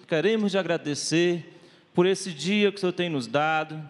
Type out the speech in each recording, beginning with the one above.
queremos te agradecer por esse dia que o Senhor tem nos dado.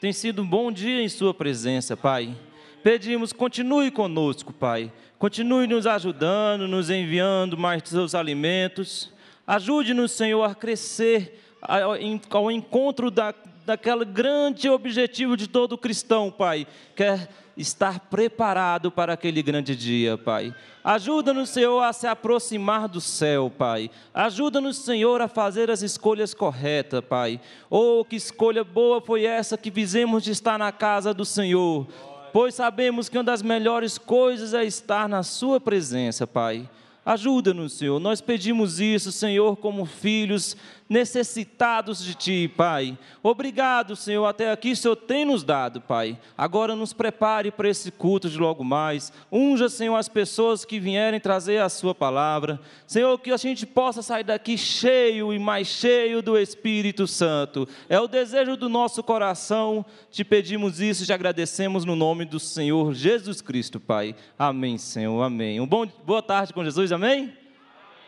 Tem sido um bom dia em sua presença, Pai. Pedimos, continue conosco, Pai. Continue nos ajudando, nos enviando mais seus alimentos. Ajude-nos, Senhor, a crescer ao encontro daquele grande objetivo de todo cristão, Pai, que é estar preparado para aquele grande dia, Pai. Ajuda-nos, Senhor, a se aproximar do céu, Pai. Ajuda-nos, Senhor, a fazer as escolhas corretas, Pai. Oh, que escolha boa foi essa que fizemos de estar na casa do Senhor, pois sabemos que uma das melhores coisas é estar na sua presença, Pai. Ajuda-nos, Senhor. Nós pedimos isso, Senhor, como filhos necessitados de Ti, Pai. Obrigado, Senhor, até aqui o Senhor tem nos dado, Pai. Agora nos prepare para esse culto de logo mais. Unja, Senhor, as pessoas que vierem trazer a Sua palavra. Senhor, que a gente possa sair daqui cheio e mais cheio do Espírito Santo. É o desejo do nosso coração. Te pedimos isso e te agradecemos no nome do Senhor Jesus Cristo, Pai. Amém, Senhor, amém. Boa tarde com Jesus, amém?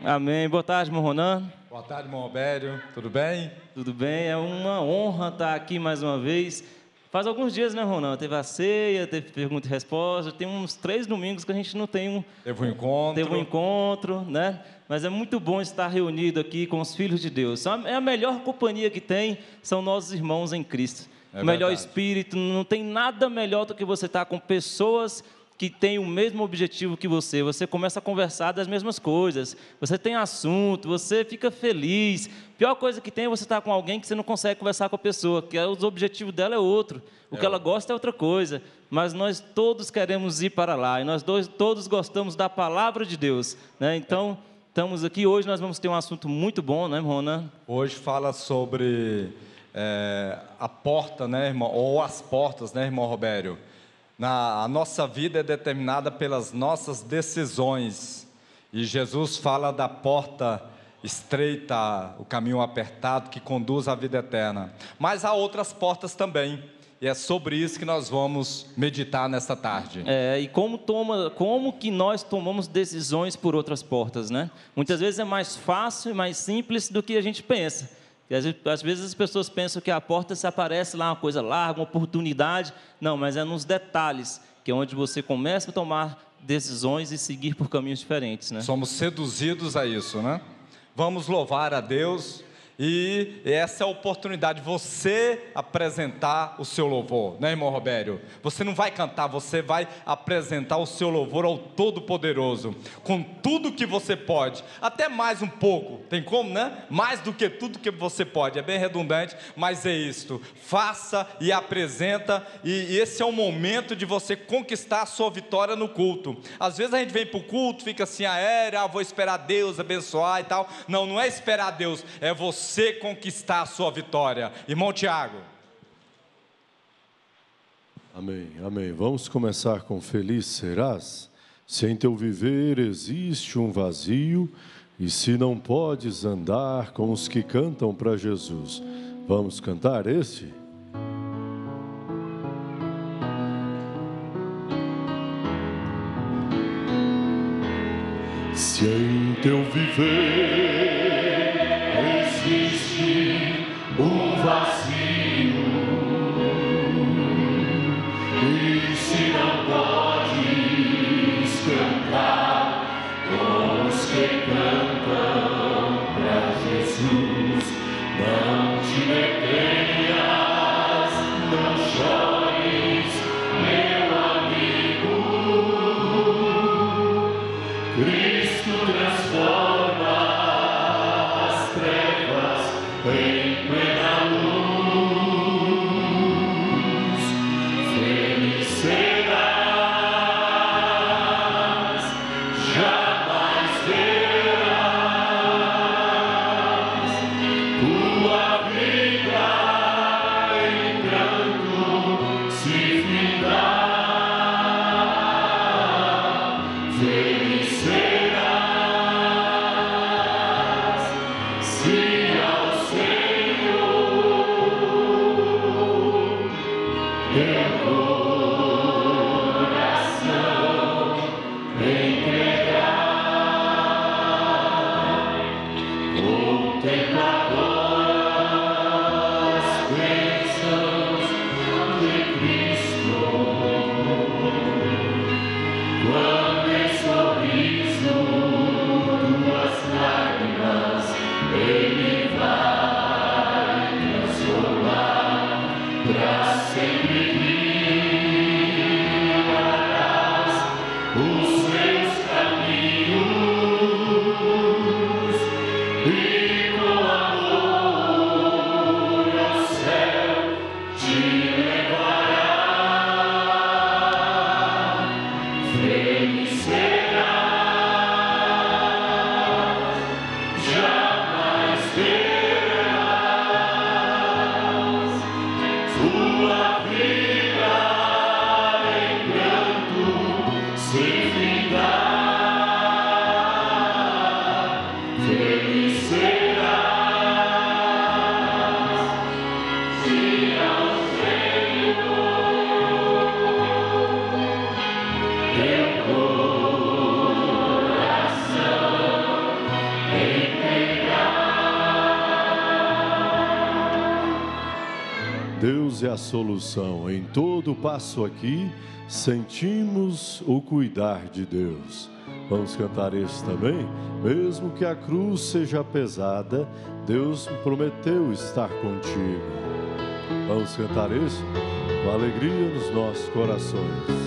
Amém. Boa tarde, irmão Ronan. Boa tarde, irmão Robério. Tudo bem? Tudo bem. É uma honra estar aqui mais uma vez. Faz alguns dias, né, Ronan? Teve a ceia, teve pergunta e resposta. Tem uns 3 domingos que a gente não tem Teve um encontro, né? Mas é muito bom estar reunido aqui com os filhos de Deus. É a melhor companhia que tem, são nossos irmãos em Cristo. O melhor espírito, não tem nada melhor do que você estar com pessoas que tem o mesmo objetivo que você. Você começa a conversar das mesmas coisas, você tem assunto, você fica feliz. Pior coisa que tem é você estar com alguém que você não consegue conversar com a pessoa, que o objetivo dela é outro, o que ela gosta é outra coisa, mas nós todos queremos ir para lá, e nós todos gostamos da palavra de Deus, né? Então, estamos aqui, hoje nós vamos ter um assunto muito bom, né, Ronan? Hoje fala sobre a porta, né, irmão, ou as portas, né, irmão Robério? A nossa vida é determinada pelas nossas decisões, e Jesus fala da porta estreita, o caminho apertado que conduz à vida eterna, mas há outras portas também, e é sobre isso que nós vamos meditar nesta tarde. E como que nós tomamos decisões por outras portas, né? Muitas vezes é mais fácil e mais simples do que a gente pensa. Às vezes as pessoas pensam que a porta se aparece lá, uma coisa larga, uma oportunidade. Não, mas é nos detalhes, que é onde você começa a tomar decisões e seguir por caminhos diferentes, né? Somos seduzidos a isso, né? Vamos louvar a Deus, e essa é a oportunidade de você apresentar o seu louvor, né, irmão Robério? Você não vai cantar, você vai apresentar o seu louvor ao Todo-Poderoso, com tudo que você pode, até mais um pouco, tem como, né? Mais do que tudo que você pode, é bem redundante, mas é isto, faça e apresenta, e esse é o momento de você conquistar a sua vitória no culto. Às vezes a gente vem para o culto, fica assim, vou esperar Deus abençoar e tal. Não, não é esperar Deus, é você conquistar a sua vitória. Irmão Tiago. Amém, amém. Vamos começar com feliz serás, se em teu viver existe um vazio, e se não podes andar com os que cantam para Jesus. Vamos cantar esse? Se em teu viver existe um vazio, e se não podes cantar com os que cantam para Jesus, não te detenhas, não chores, meu amigo. Cristo transforma as trevas em plena luz. Feliz serás, jamais verás tua vida em pranto se findar. Feliz serás, se ao Senhor teu coração entregar. Oh, Deus é a solução. Em todo passo aqui, sentimos o cuidar de Deus. Vamos cantar esse também? Mesmo que a cruz seja pesada, Deus prometeu estar contigo. Vamos cantar isso com alegria nos nossos corações.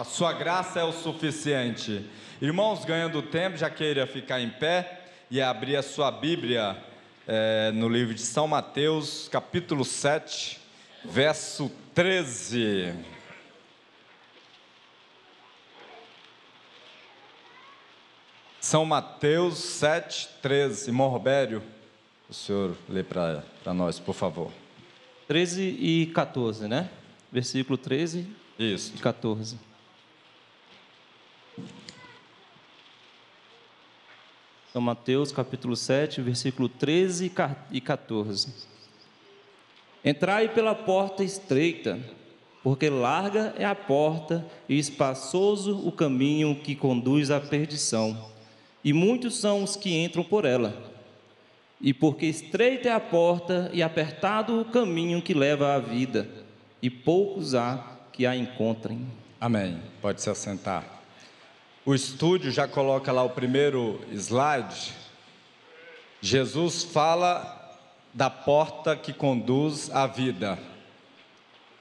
Sua graça é o suficiente. Irmãos, ganhando tempo, já queira ficar em pé e abrir a sua Bíblia no livro de São Mateus, capítulo 7, verso 13. São Mateus 7, 13. Irmão Robério, o senhor lê para nós, por favor. 13 e 14, né? Versículo 13 Isso. e 14. São Mateus, capítulo 7, versículo 13 e 14. Entrai pela porta estreita, porque larga é a porta e espaçoso o caminho que conduz à perdição, e muitos são os que entram por ela. E porque estreita é a porta e apertado o caminho que leva à vida, e poucos há que a encontrem. Amém. Pode se assentar. O estúdio já coloca lá o primeiro slide. Jesus fala da porta que conduz à vida.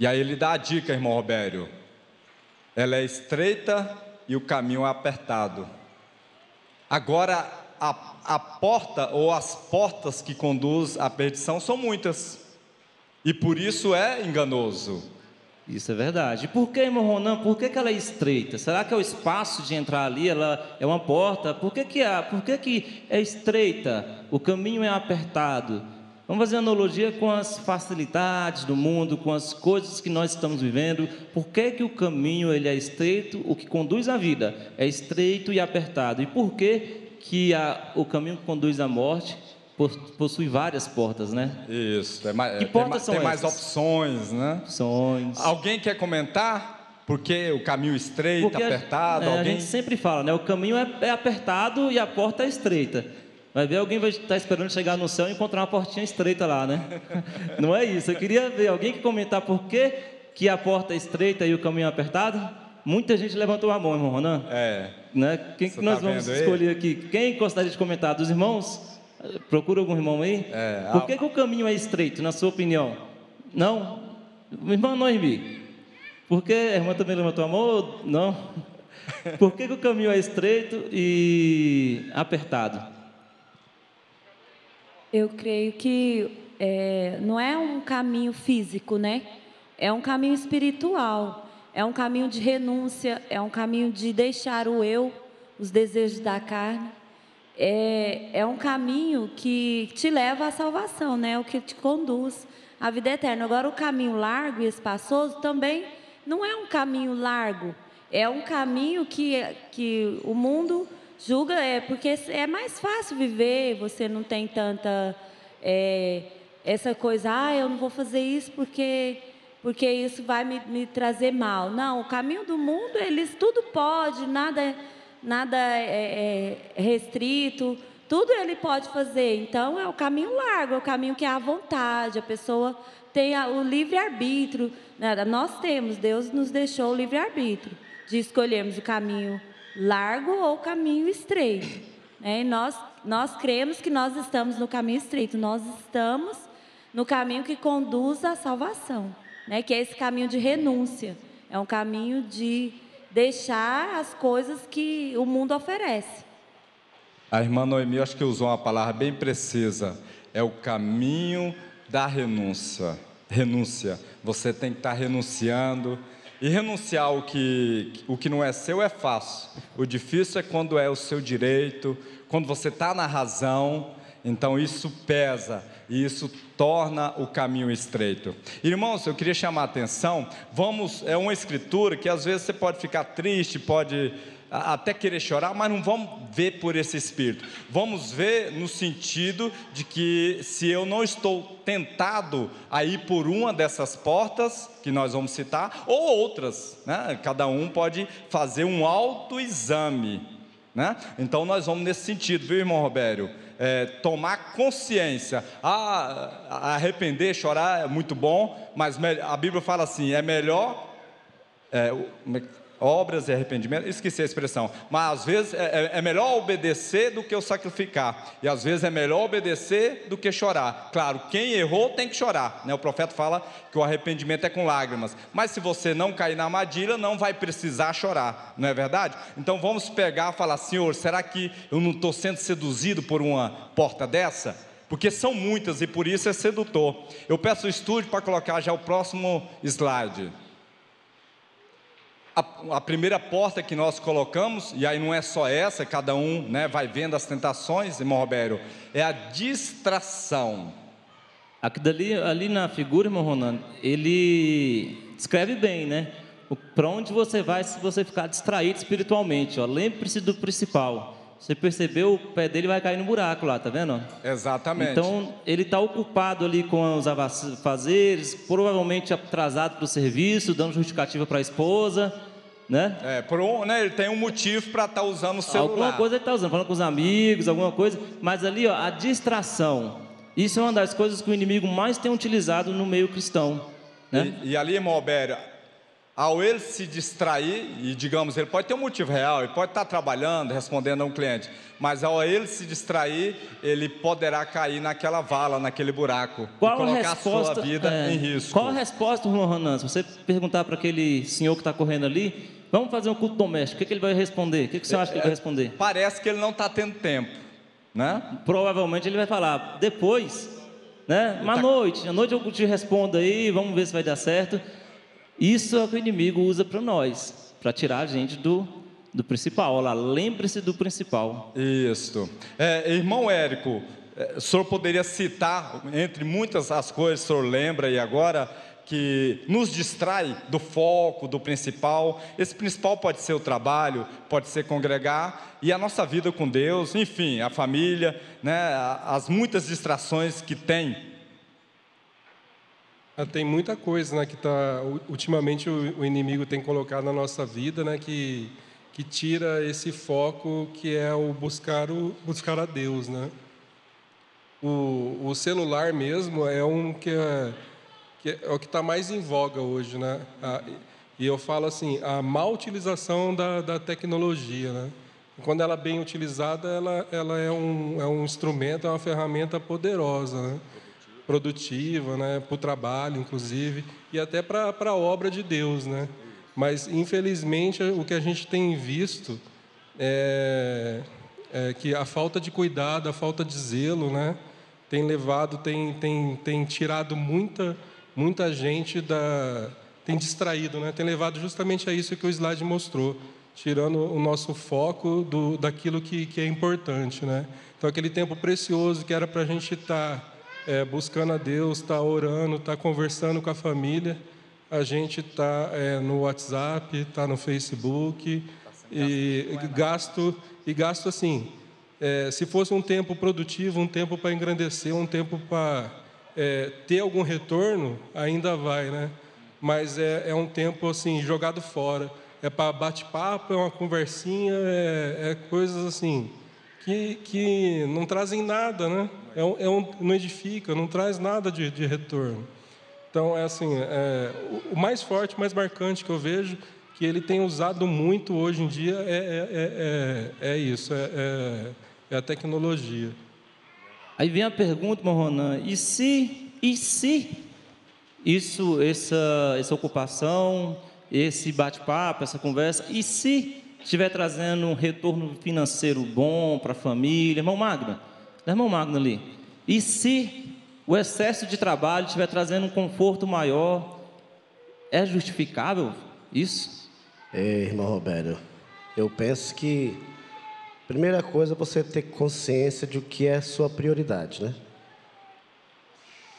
E aí ele dá a dica, irmão Robério. Ela é estreita e o caminho é apertado. Agora, a porta ou as portas que conduz à perdição são muitas. E por isso é enganoso. Isso é verdade. E por que, irmão Ronan, por que ela é estreita? Será que é o espaço de entrar ali, ela é uma porta? Por que é estreita? O caminho é apertado. Vamos fazer analogia com as facilidades do mundo, com as coisas que nós estamos vivendo. Por que o caminho ele é estreito? O que conduz à vida é estreito e apertado. E por que o caminho que conduz à morte possui várias portas, né? Isso. Que portas são tem essas? mais opções, né? Opções. Alguém quer comentar? Por que o caminho estreito, Porque apertado? a gente sempre fala, né? O caminho é apertado e a porta é estreita. Vai ver, alguém vai estar esperando chegar no céu e encontrar uma portinha estreita lá, né? Não é isso. Eu queria ver alguém que comentar por que a porta é estreita e o caminho é apertado. Muita gente levantou a mão, irmão Ronan. Né? Quem que nós vamos escolher aqui? Quem gostaria de comentar? Dos irmãos? Procura algum irmão aí? Por que o caminho é estreito, na sua opinião? Não? Irmã Noemi. Por que a irmã também levantou a mão? Não? Por que o caminho é estreito e apertado? Eu creio que não é um caminho físico, né? É um caminho espiritual, é um caminho de renúncia, é um caminho de deixar o eu, os desejos da carne. É um caminho que te leva à salvação, né? O que te conduz à vida eterna. Agora, o caminho largo e espaçoso também não é um caminho largo, é um caminho que o mundo julga, porque é mais fácil viver, você não tem tanta essa coisa, eu não vou fazer isso porque isso vai me trazer mal. Não, o caminho do mundo, eles tudo pode, nada é restrito, tudo ele pode fazer. Então é o caminho largo, é o caminho que é à vontade, a pessoa tem o livre-arbítrio. Nós temos, Deus nos deixou o livre-arbítrio de escolhermos o caminho largo ou caminho estreito, né? E nós cremos que nós estamos no caminho estreito, nós estamos no caminho que conduz à salvação, né? Que é esse caminho de renúncia, é um caminho de deixar as coisas que o mundo oferece. A irmã Noemi, acho que usou uma palavra bem precisa, é o caminho da renúncia. Renúncia, você tem que estar renunciando. E renunciar o que não é seu é fácil. O difícil é quando é o seu direito, quando você está na razão. Então isso pesa e isso torna o caminho estreito. Irmãos, eu queria chamar a atenção. É uma escritura que às vezes você pode ficar triste, pode até querer chorar, mas não vamos ver por esse espírito. Vamos ver no sentido de que se eu não estou tentado a ir por uma dessas portas que nós vamos citar, ou outras, né? Cada um pode fazer um autoexame, né? Então nós vamos nesse sentido, viu, irmão Robério? Tomar consciência. Arrepender, chorar é muito bom, mas a Bíblia fala assim, é melhor obras e arrependimento, esqueci a expressão, mas às vezes é melhor obedecer do que o sacrificar, e às vezes é melhor obedecer do que chorar. Claro, quem errou tem que chorar, né? O profeta fala que o arrependimento é com lágrimas, mas se você não cair na armadilha, não vai precisar chorar, não é verdade? Então vamos pegar e falar, Senhor, será que eu não estou sendo seduzido por uma porta dessa? Porque são muitas e por isso é sedutor. Eu peço o estúdio para colocar já o próximo slide. A primeira porta que nós colocamos, e aí não é só essa, cada um, né, vai vendo as tentações, irmão Robério, é a distração. Ali na figura, irmão Ronan, ele descreve bem, né? Para onde você vai se você ficar distraído espiritualmente. Lembre-se do principal. Você percebeu, o pé dele vai cair no buraco lá, tá vendo? Exatamente. Então, ele está ocupado ali com os afazeres, provavelmente atrasado para o serviço, dando justificativa para a esposa, né? Ele tem um motivo para estar usando o celular. Alguma coisa ele está usando, falando com os amigos, alguma coisa. Mas ali, ó, a distração. Isso é uma das coisas que o inimigo mais tem utilizado no meio cristão, né? E ali, irmão Albério, ao ele se distrair, e digamos, ele pode ter um motivo real, ele pode estar trabalhando, respondendo a um cliente, mas ao ele se distrair, ele poderá cair naquela vala, naquele buraco, e colocar a sua vida em risco. Qual a resposta, irmão Ronan? Se você perguntar para aquele senhor que está correndo ali, vamos fazer um culto doméstico, o que ele vai responder? O que você acha que ele vai responder? Parece que ele não está tendo tempo, né? Provavelmente ele vai falar, depois, né? À noite eu te respondo aí, vamos ver se vai dar certo. Isso é o que o inimigo usa para nós, para tirar a gente do principal. Olha lá, lembre-se do principal. Isso. Irmão Érico, o senhor poderia citar, entre muitas as coisas que o senhor lembra e agora, que nos distrai do foco, do principal. Esse principal pode ser o trabalho, pode ser congregar, e a nossa vida com Deus, enfim, a família, né, as muitas distrações que tem. Tem muita coisa, né, que ultimamente o inimigo tem colocado na nossa vida, né, que tira esse foco que é o buscar a Deus, né? O celular mesmo é é o que está mais em voga hoje, né? E eu falo assim, a má utilização da tecnologia, né? Quando ela é bem utilizada, ela é um instrumento, é uma ferramenta poderosa, né? Produtiva, né, para o trabalho, inclusive, e até para a obra de Deus, né? Mas, infelizmente, o que a gente tem visto é que a falta de cuidado, a falta de zelo, né, tem tirado muita gente tem distraído, né? Tem levado justamente a isso que o slide mostrou, tirando o nosso foco daquilo que é importante, né? Então, aquele tempo precioso que era para a gente estar buscando a Deus, está orando, está conversando com a família, a gente está no WhatsApp, está no Facebook, e gasto assim, se fosse um tempo produtivo, um tempo para engrandecer, um tempo para ter algum retorno, ainda vai, né? Mas é um tempo assim, jogado fora, é para bate-papo, é uma conversinha, coisas assim, que não trazem nada, né? Não edifica, não traz nada de retorno. Então, o mais forte, mais marcante que eu vejo, que ele tem usado muito hoje em dia, é a tecnologia. Aí vem a pergunta, irmão Ronan, e se essa ocupação, esse bate-papo, essa conversa, e se estiver trazendo um retorno financeiro bom para a família, irmão Magno ali, e se o excesso de trabalho estiver trazendo um conforto maior, é justificável isso? Irmão Roberto, eu penso que primeira coisa é você ter consciência de o que é sua prioridade, né?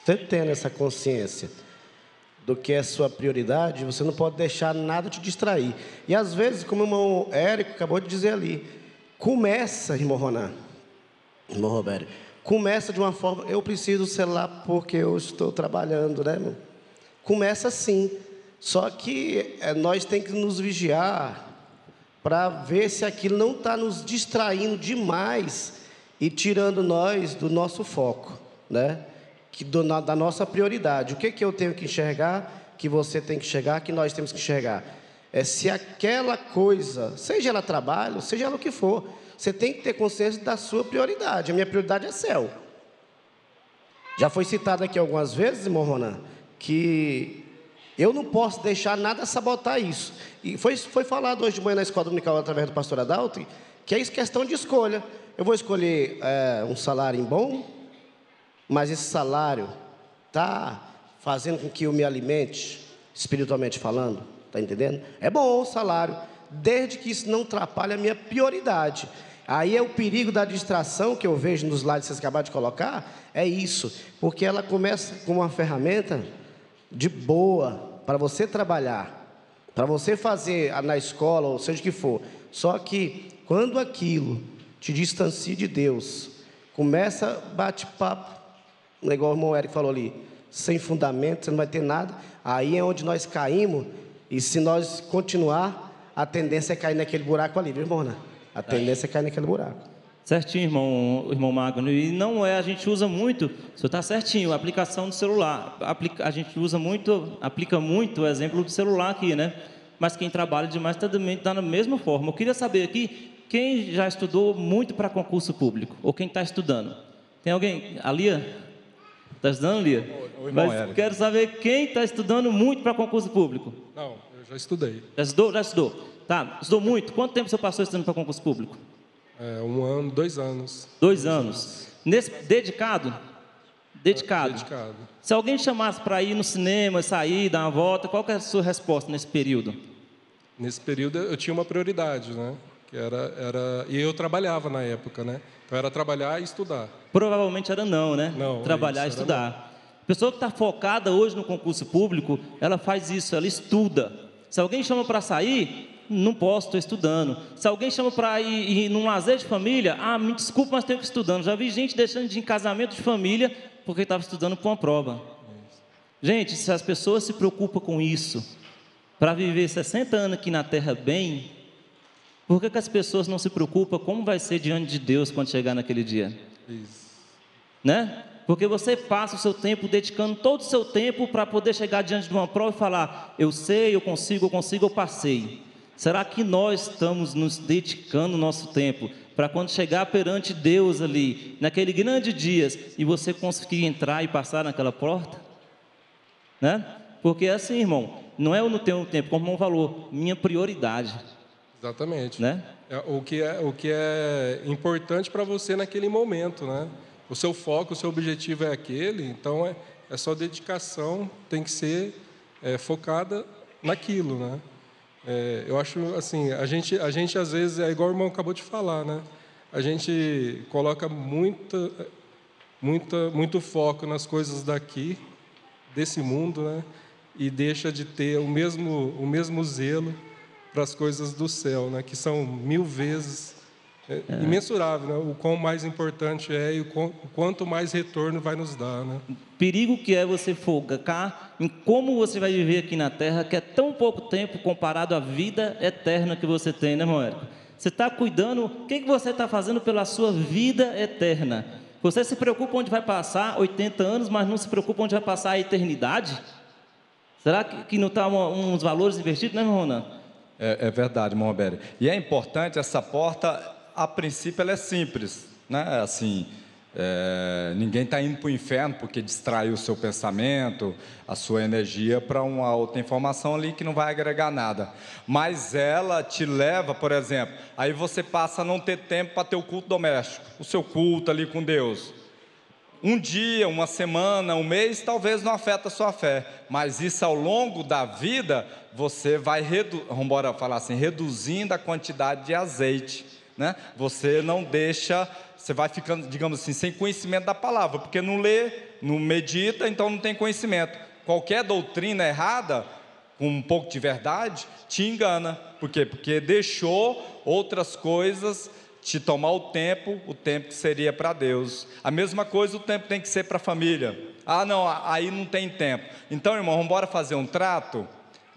Você tendo essa consciência do que é sua prioridade, você não pode deixar nada te distrair. E às vezes, como o irmão Érico acabou de dizer ali, começa, irmão Ronan, irmão Roberto, começa de uma forma, eu preciso do celular porque eu estou trabalhando, né, irmão? Começa assim, só que nós temos que nos vigiar para ver se aquilo não está nos distraindo demais e tirando nós do nosso foco, né? Da nossa prioridade. O que eu tenho que enxergar, que você tem que enxergar, que nós temos que enxergar? Se aquela coisa, seja ela trabalho, seja ela o que for, você tem que ter consciência da sua prioridade. A minha prioridade é céu. Já foi citado aqui algumas vezes, irmão Ronan, que eu não posso deixar nada sabotar isso. E foi falado hoje de manhã na escola dominical, através do pastor Adalto, que é isso, questão de escolha. Eu vou escolher um salário bom, mas esse salário está fazendo com que eu me alimente, espiritualmente falando, está entendendo? É bom o salário, desde que isso não atrapalhe a minha prioridade. Aí é o perigo da distração que eu vejo nos slides que vocês acabaram de colocar, é isso, porque ela começa com uma ferramenta de boa, para você trabalhar, para você fazer na escola, ou seja o que for, só que quando aquilo te distancie de Deus. Começa bate-papo, igual o irmão Érico falou ali, sem fundamento, você não vai ter nada. Aí é onde nós caímos, e se nós continuar, a tendência é cair naquele buraco ali, viu, irmão? Né? A tendência é cair naquele buraco. Certinho, irmão Magno. E não é, a gente usa muito, o senhor está certinho, a aplicação do celular. A gente usa muito, aplica muito o exemplo do celular aqui, né? Mas quem trabalha demais também está da mesma forma. Eu queria saber aqui, quem já estudou muito para concurso público? Ou quem está estudando? Tem alguém? A Lia? Está estudando, Lia? Mas quero saber quem está estudando muito para concurso público. Não, eu já estudei. Já estudou? Já estudou. Tá, estudou muito. Quanto tempo você passou estudando para concurso público? 1 ano, 2 anos. 2 anos. Dedicado? Dedicado. Se alguém chamasse para ir no cinema, sair, dar uma volta, qual que é a sua resposta nesse período? Nesse período eu tinha uma prioridade, né? Que e eu trabalhava na época, né? Então era trabalhar e estudar. Provavelmente era não, né? Não. Trabalhar e estudar. A pessoa que está focada hoje no concurso público, ela faz isso, ela estuda. Se alguém chama para sair, não posso, estou estudando. Se alguém chama para ir num lazer de família, me desculpa, mas tenho que ir estudando. Já vi gente deixando de ir em casamento de família porque estava estudando para uma prova. Gente, se as pessoas se preocupam com isso, para viver 60 anos aqui na Terra bem, por que as pessoas não se preocupam como vai ser diante de Deus quando chegar naquele dia? Isso. Né? Porque você passa o seu tempo dedicando todo o seu tempo para poder chegar diante de uma prova e falar, eu sei, eu consigo, eu passei. Será que nós estamos nos dedicando o nosso tempo para quando chegar perante Deus ali, naquele grande dia, e você conseguir entrar e passar naquela porta? Né? Porque é assim, irmão, não é eu não tenho tempo, como o irmão falou, minha prioridade. Exatamente. Né? O que é importante para você naquele momento, né? O seu foco, o seu objetivo é aquele, então é só dedicação, tem que ser focada naquilo, né? Eu acho assim, a gente às vezes, é igual o irmão acabou de falar, né? A gente coloca muito foco nas coisas daqui, desse mundo, né? E deixa de ter o mesmo zelo para as coisas do céu, né? Que são 1000 vezes imensurável, né? O quão mais importante é e o quanto mais retorno vai nos dar, né? Perigo que é você focar em como você vai viver aqui na Terra, que é tão pouco tempo comparado à vida eterna que você tem, né, irmão Érico? Você está cuidando, o que você está fazendo pela sua vida eterna? Você se preocupa onde vai passar 80 anos, mas não se preocupa onde vai passar a eternidade? Será que não está uns valores investidos, né, irmão Ronan? É verdade, irmão Roberto. E é importante, essa porta, a princípio, ela é simples, né? Assim, ninguém está indo para o inferno porque distraiu o seu pensamento, a sua energia para uma outra informação ali que não vai agregar nada. Mas ela te leva, por exemplo, aí você passa a não ter tempo para ter o culto doméstico, o seu culto ali com Deus. Um dia, uma semana, um mês, talvez não afeta a sua fé, mas isso ao longo da vida, você vai, vamos falar assim, reduzindo a quantidade de azeite, né? Você não deixa, você vai ficando, digamos assim, sem conhecimento da palavra, porque não lê, não medita, então não tem conhecimento. Qualquer doutrina errada, com um pouco de verdade, te engana. Por quê? Porque deixou outras coisas te tomar o tempo que seria para Deus. A mesma coisa o tempo tem que ser para a família. Não, aí não tem tempo. Então, irmão, vamos embora fazer um trato.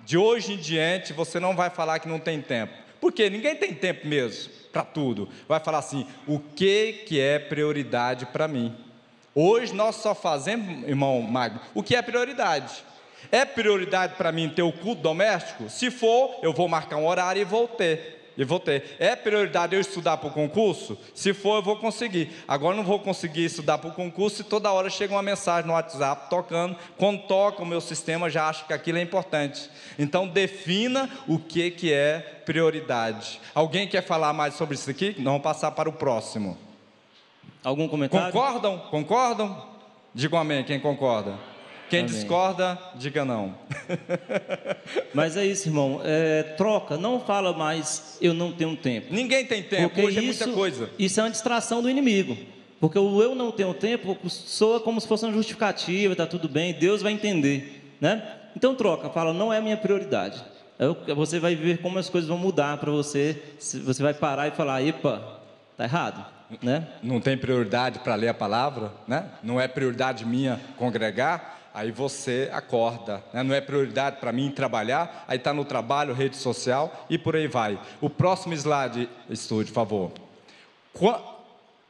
De hoje em diante, você não vai falar que não tem tempo. Por quê? Ninguém tem tempo mesmo para tudo. Vai falar assim, o que é prioridade para mim? Hoje nós só fazemos, irmão Magno, o que é prioridade. É prioridade para mim ter o culto doméstico? Se for, eu vou marcar um horário e vou ter. É prioridade eu estudar para o concurso? Se for, eu vou conseguir. Agora não vou conseguir estudar para o concurso e toda hora chega uma mensagem no WhatsApp tocando. Quando toca o meu sistema, já acha que aquilo é importante. Então, defina o que é prioridade. Alguém quer falar mais sobre isso aqui? Nós vamos passar para o próximo. Algum comentário? Concordam? Digam amém, quem concorda. Quem amém. Discorda, diga não. Mas é isso, irmão. Troca, não fala mais, eu não tenho tempo. Ninguém tem tempo, porque hoje é muita coisa. Isso é uma distração do inimigo. Porque o eu não tenho tempo soa como se fosse uma justificativa, está tudo bem, Deus vai entender, né? Então troca, fala, não é minha prioridade. Você vai ver como as coisas vão mudar para você. Você vai parar e falar, epa, está errado, né? Não tem prioridade para ler a palavra, né? Não é prioridade minha congregar, aí você acorda, né? Não é prioridade para mim trabalhar, aí está no trabalho, rede social e por aí vai. O próximo slide, estúdio, por favor.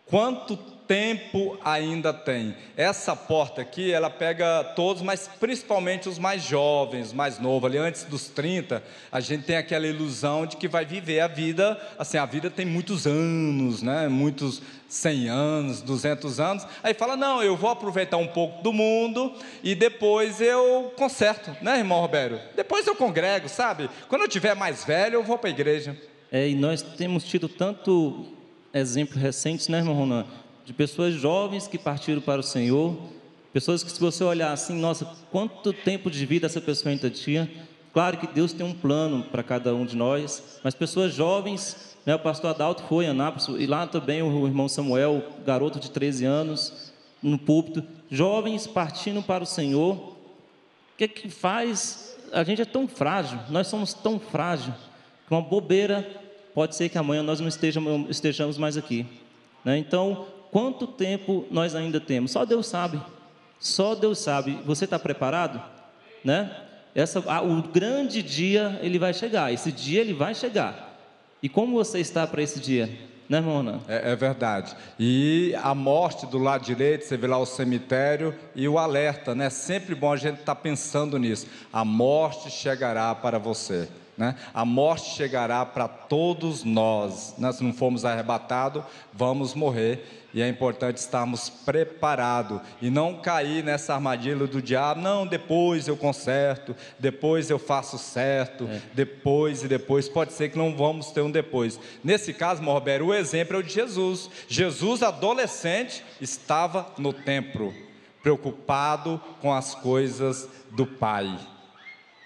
Quanto tempo ainda tem? Essa porta aqui, ela pega todos, mas principalmente os mais jovens, mais novos, ali antes dos 30, a gente tem aquela ilusão de que vai viver a vida, assim, a vida tem muitos anos, né? Muitos 100 anos, 200 anos, aí fala, não, eu vou aproveitar um pouco do mundo e depois eu conserto, né, irmão Roberto? Depois eu congrego, sabe? Quando eu tiver mais velho, eu vou para a igreja. E nós temos tido tanto exemplos recentes, né, irmão Ronan? De pessoas jovens que partiram para o Senhor, pessoas que, se você olhar assim, nossa, quanto tempo de vida essa pessoa ainda tinha. Claro que Deus tem um plano para cada um de nós, mas pessoas jovens, né, o pastor Adalto foi em Anápolis, e lá também o irmão Samuel, garoto de 13 anos, no púlpito, jovens partindo para o Senhor. O que é que faz? A gente é tão frágil, nós somos tão frágeis, que uma bobeira, pode ser que amanhã nós não estejamos mais aqui, né? Então, quanto tempo nós ainda temos? Só Deus sabe. Só Deus sabe. Você está preparado? Né? O grande dia, ele vai chegar. Esse dia, ele vai chegar. E como você está para esse dia? Né, irmão Ronan? É verdade. E a morte do lado direito, você vê lá o cemitério e o alerta, né? Sempre bom a gente estar pensando nisso. A morte chegará para você, né? A morte chegará para todos nós, né? Se não formos arrebatados, vamos morrer. E é importante estarmos preparados e não cair nessa armadilha do diabo. Não, depois eu conserto, depois eu faço certo, depois. Pode ser que não vamos ter um depois. Nesse caso, irmão Roberto, o exemplo é o de Jesus. Jesus, adolescente, estava no templo, preocupado com as coisas do Pai.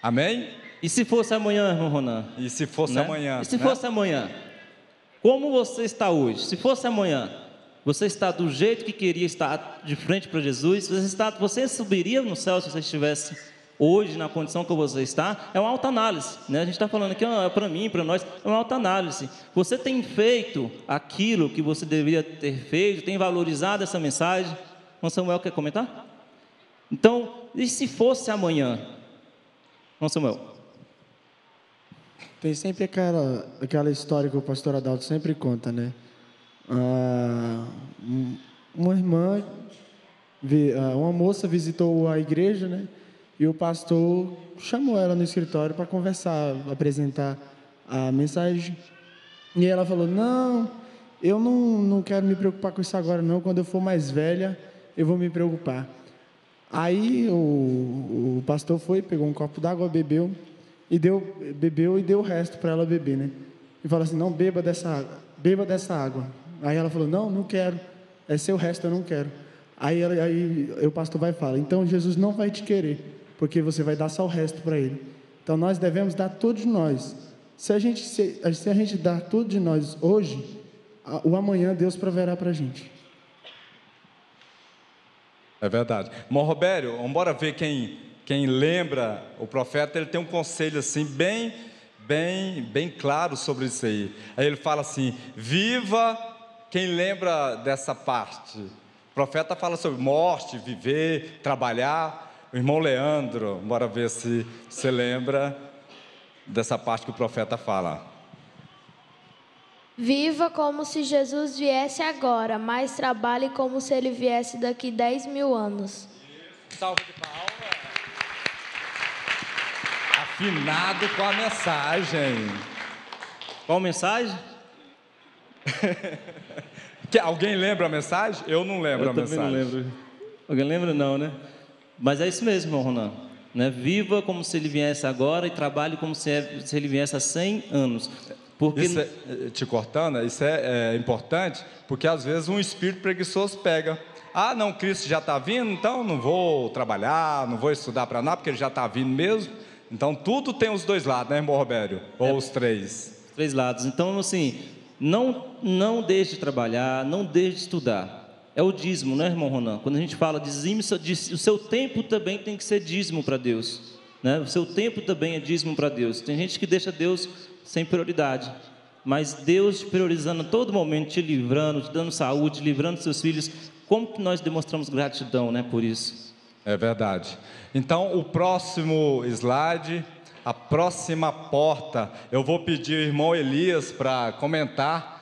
Amém? E se fosse amanhã, irmão Ronan? E se fosse amanhã? E se fosse amanhã? Como você está hoje? Se fosse amanhã, você está do jeito que queria estar de frente para Jesus? Você subiria no céu se você estivesse hoje na condição que você está? É uma autoanálise, né? A gente está falando aqui, para mim, para nós, é uma autoanálise. Você tem feito aquilo que você deveria ter feito? Tem valorizado essa mensagem? O Samuel quer comentar? Então, e se fosse amanhã? Samuel. Tem sempre aquela história que o pastor Adalto sempre conta, né? Uma irmã, uma moça visitou a igreja, né? E o pastor chamou ela no escritório para conversar, apresentar a mensagem. E ela falou, não, eu não quero me preocupar com isso agora não, quando eu for mais velha, eu vou me preocupar. Aí o pastor foi, pegou um copo d'água, bebeu e deu o resto para ela beber, né? E falou assim, não, beba dessa água. Aí ela falou, não quero, é seu resto, eu não quero. Aí o pastor vai e fala, então Jesus não vai te querer, porque você vai dar só o resto para ele. Então nós devemos dar tudo de nós. Se a gente dar tudo de nós hoje, o amanhã Deus proverá para a gente. É verdade. Irmão Roberto, vamos embora ver quem lembra o profeta, ele tem um conselho assim, bem claro sobre isso aí. Aí ele fala assim, viva, quem lembra dessa parte? O profeta fala sobre morte, viver, trabalhar. O irmão Leandro, bora ver se você lembra dessa parte que o profeta fala. Viva como se Jesus viesse agora, mas trabalhe como se ele viesse daqui 10.000 anos. Salve de palmas. Afinado com a mensagem. Qual mensagem? Alguém lembra a mensagem? Eu não lembro a mensagem. Eu também não lembro. Alguém lembra? Não, né? Mas é isso mesmo, irmão Ronan. Né? Viva como se ele viesse agora e trabalhe como se ele viesse há 100 anos. Porque... Isso te cortando, isso é importante, porque às vezes um espírito preguiçoso pega. Ah, não, Cristo já está vindo, então não vou trabalhar, não vou estudar para nada, porque ele já está vindo mesmo. Então tudo tem os dois lados, né, irmão Roberto? Ou os três? Os três lados. Então, assim, não deixe de trabalhar, não deixe de estudar. É o dízimo, né, irmão Ronan? Quando a gente fala dízimo, o seu tempo também tem que ser dízimo para Deus, né? O seu tempo também é dízimo para Deus. Tem gente que deixa Deus sem prioridade, mas Deus te priorizando a todo momento, te livrando, te dando saúde, livrando seus filhos. Como que nós demonstramos gratidão, né, por isso? É verdade. Então, o próximo slide, a próxima porta, eu vou pedir ao irmão Elias para comentar,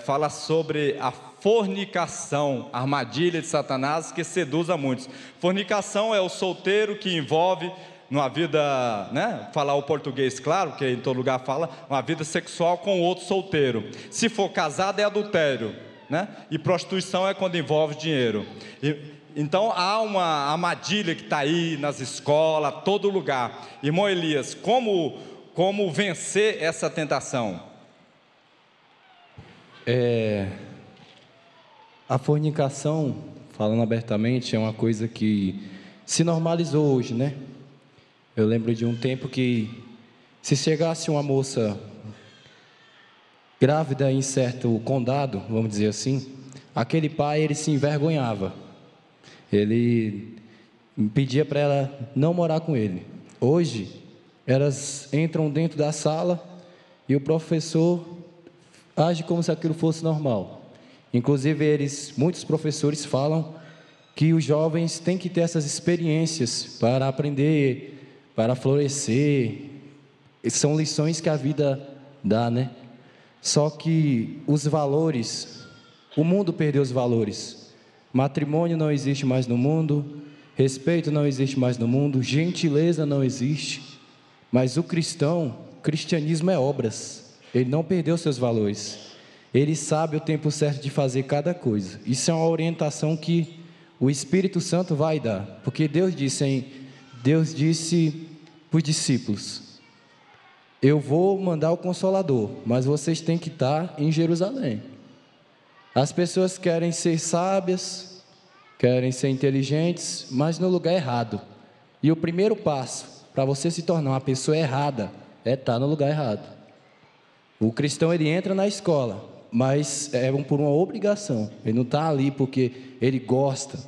fala sobre a fornicação, armadilha de Satanás que seduz a muitos. Fornicação é o solteiro que envolve numa vida, né, falar o português claro, que em todo lugar fala, uma vida sexual com outro solteiro. Se for casado é adultério, né? E prostituição é quando envolve dinheiro. Então há uma armadilha que está aí nas escolas, todo lugar. Irmão Elias, como vencer essa tentação? A fornicação, falando abertamente, é uma coisa que se normalizou hoje, né? Eu lembro de um tempo que, se chegasse uma moça grávida em certo condado, vamos dizer assim, aquele pai, ele se envergonhava. Ele pedia para ela não morar com ele. Hoje, elas entram dentro da sala e o professor age como se aquilo fosse normal. Inclusive, muitos professores falam que os jovens têm que ter essas experiências para aprender, para florescer. São lições que a vida dá, né? Só que os valores, o mundo perdeu os valores. Matrimônio não existe mais no mundo, respeito não existe mais no mundo, gentileza não existe. Mas o cristianismo é obras. Ele não perdeu seus valores. Ele sabe o tempo certo de fazer cada coisa. Isso é uma orientação que o Espírito Santo vai dar. Porque Deus disse para os discípulos: eu vou mandar o Consolador, mas vocês têm que estar em Jerusalém. As pessoas querem ser sábias, querem ser inteligentes, mas no lugar errado. E o primeiro passo para você se tornar uma pessoa errada é estar no lugar errado. O cristão, ele entra na escola, mas é por uma obrigação. Ele não está ali porque ele gosta.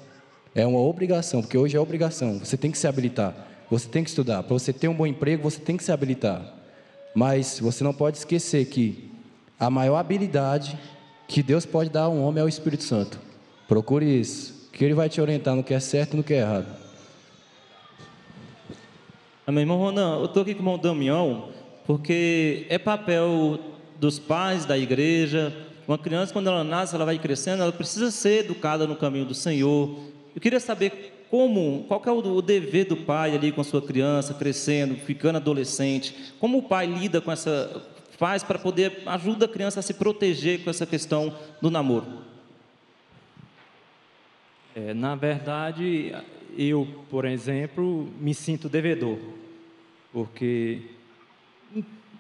É uma obrigação, porque hoje é obrigação. Você tem que se habilitar, você tem que estudar. Para você ter um bom emprego, você tem que se habilitar. Mas você não pode esquecer que a maior habilidade que Deus pode dar a um homem é o Espírito Santo. Procure isso, que Ele vai te orientar no que é certo e no que é errado. Amém, irmão Ronan, eu estou aqui com o irmão Damião, porque é papel dos pais, da igreja. Uma criança, quando ela nasce, ela vai crescendo, ela precisa ser educada no caminho do Senhor. Eu queria saber qual que é o dever do pai ali com a sua criança, crescendo, ficando adolescente. Como o pai lida com faz para poder ajudar a criança a se proteger com essa questão do namoro? Na verdade, eu, por exemplo, me sinto devedor, porque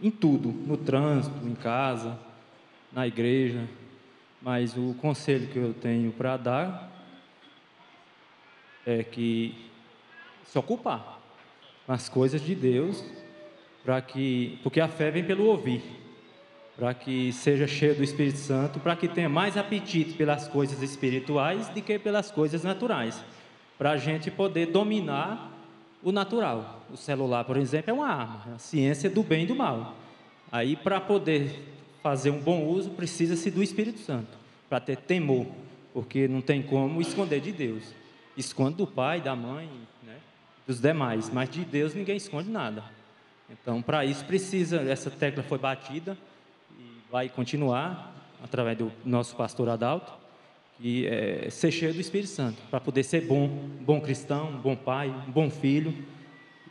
em tudo, no trânsito, em casa, na igreja, mas o conselho que eu tenho para dar é que se ocupar com as coisas de Deus, porque a fé vem pelo ouvir, para que seja cheio do Espírito Santo, para que tenha mais apetite pelas coisas espirituais do que pelas coisas naturais, para a gente poder dominar o natural. O celular, por exemplo, é uma arma, é a ciência do bem e do mal. Aí, para poder fazer um bom uso, precisa-se do Espírito Santo, para ter temor, porque não tem como esconder de Deus. Esconde do pai, da mãe, né, dos demais, mas de Deus ninguém esconde nada. Então, para isso precisa, essa tecla foi batida e vai continuar através do nosso pastor Adalto, e ser cheio do Espírito Santo, para poder ser bom cristão, um bom pai, um bom filho.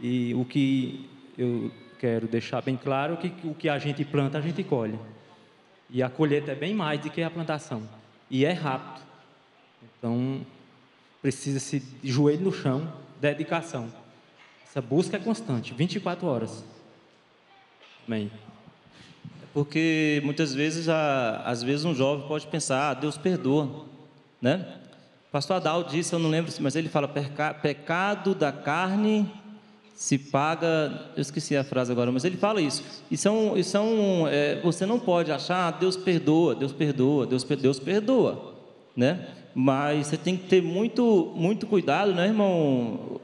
E o que eu quero deixar bem claro é que o que a gente planta, a gente colhe. E a colheita é bem mais do que a plantação. E é rápido. Então, precisa-se de joelho no chão, dedicação. Essa busca é constante, 24 horas. Amém. Porque muitas vezes, às vezes um jovem pode pensar, Deus perdoa, né? O pastor Adalto disse, eu não lembro, mas ele fala, pecado da carne se paga, eu esqueci a frase agora, mas ele fala isso. Você não pode achar, Deus perdoa, Deus perdoa, né? Mas você tem que ter muito, muito cuidado, né, irmão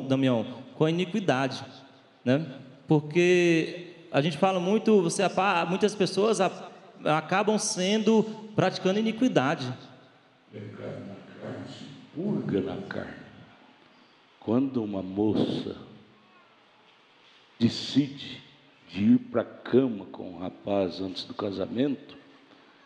Damião, com a iniquidade, né? Porque a gente fala muito, muitas pessoas acabam praticando iniquidade. Pecado na carne se purga na carne. Quando uma moça decide de ir para a cama com o rapaz antes do casamento,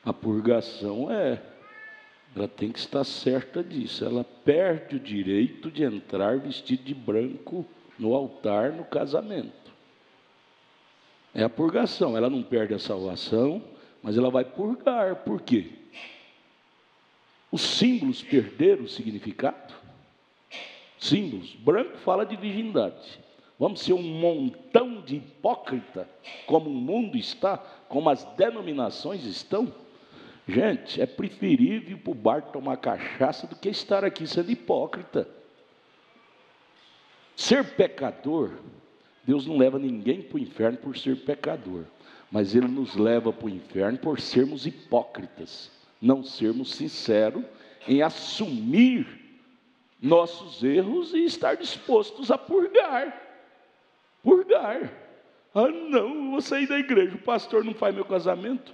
a purgação ela tem que estar certa disso. Ela perde o direito de entrar vestido de branco no altar no casamento. É a purgação. Ela não perde a salvação, mas ela vai purgar. Por quê? Os símbolos perderam o significado. Símbolos. Branco fala de virgindade. Vamos ser um montão de hipócrita, como o mundo está, como as denominações estão? Gente, é preferível ir para o bar tomar cachaça do que estar aqui sendo hipócrita. Ser pecador, Deus não leva ninguém para o inferno por ser pecador, mas Ele nos leva para o inferno por sermos hipócritas, não sermos sinceros em assumir nossos erros e estar dispostos a purgar. Purgar. Ah, não, eu vou sair da igreja, o pastor não faz meu casamento.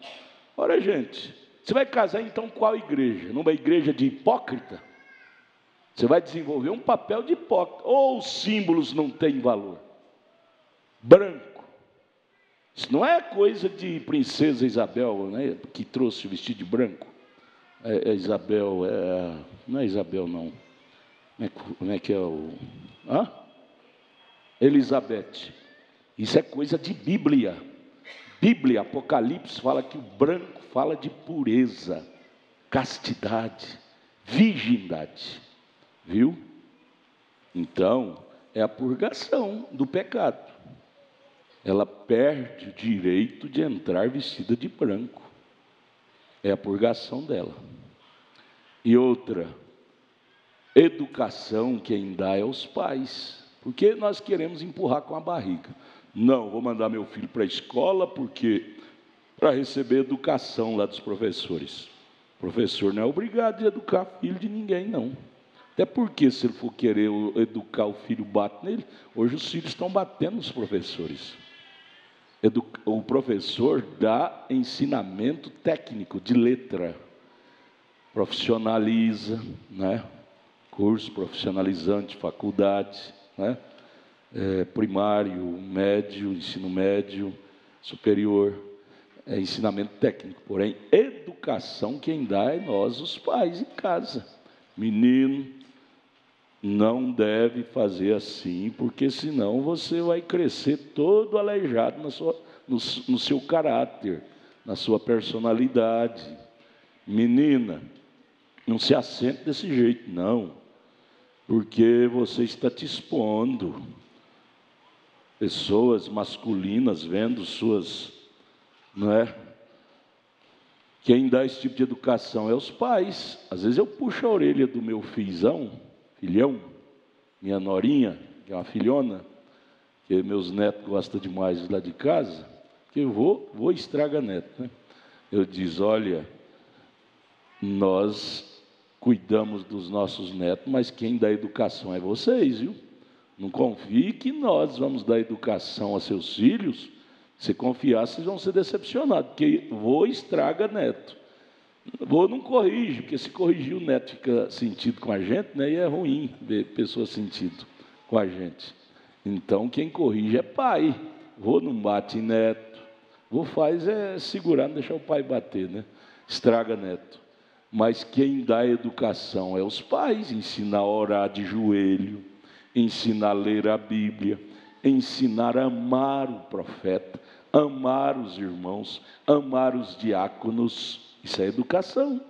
Ora, gente, você vai casar então qual igreja? Numa igreja de hipócrita? Você vai desenvolver um papel de hipócrita. Ou os símbolos não têm valor? Branco. Isso não é coisa de princesa Isabel, né, que trouxe o vestido de branco. Isabel, não é Isabel não. Como é que é o... Elizabeth. Isso é coisa de Bíblia. Bíblia, Apocalipse, fala que o branco fala de pureza, castidade, virgindade. Viu? Então, é a purgação do pecado. Ela perde o direito de entrar vestida de branco. É a purgação dela. E outra, educação quem dá é os pais. Porque nós queremos empurrar com a barriga. Não, vou mandar meu filho para a escola para receber educação lá dos professores. O professor não é obrigado a educar filho de ninguém, não. Até porque, se ele for querer educar o filho, bate nele. Hoje os filhos estão batendo nos professores. O professor dá ensinamento técnico, de letra. Profissionaliza, né? Curso profissionalizante, faculdade, né? Primário, médio, ensino médio, superior, ensinamento técnico. Porém, educação quem dá é nós, os pais, em casa. Menino, não deve fazer assim, porque senão você vai crescer todo aleijado no seu caráter, na sua personalidade. Menina, não se assente desse jeito, não, porque você está te expondo. Pessoas masculinas vendo suas, não é? Quem dá esse tipo de educação é os pais. Às vezes eu puxo a orelha do meu filhão, minha norinha, que é uma filhona, que meus netos gostam demais lá de casa, que eu vou estraga neto, né? Eu diz, olha, nós cuidamos dos nossos netos, mas quem dá educação é vocês, viu? Não confie que nós vamos dar educação a seus filhos. Se confiar, vocês vão ser decepcionados, porque vô estraga neto. Vô não corrige, porque se corrigir o neto fica sentido com a gente, né? E é ruim ver pessoa sentido com a gente. Então, quem corrige é pai. Vô não bate em neto. Vô faz segurar, não deixar o pai bater, né? Estraga neto. Mas quem dá educação é os pais. Ensinar a orar de joelho, ensinar a ler a Bíblia, ensinar a amar o profeta, amar os irmãos, amar os diáconos. Isso é educação.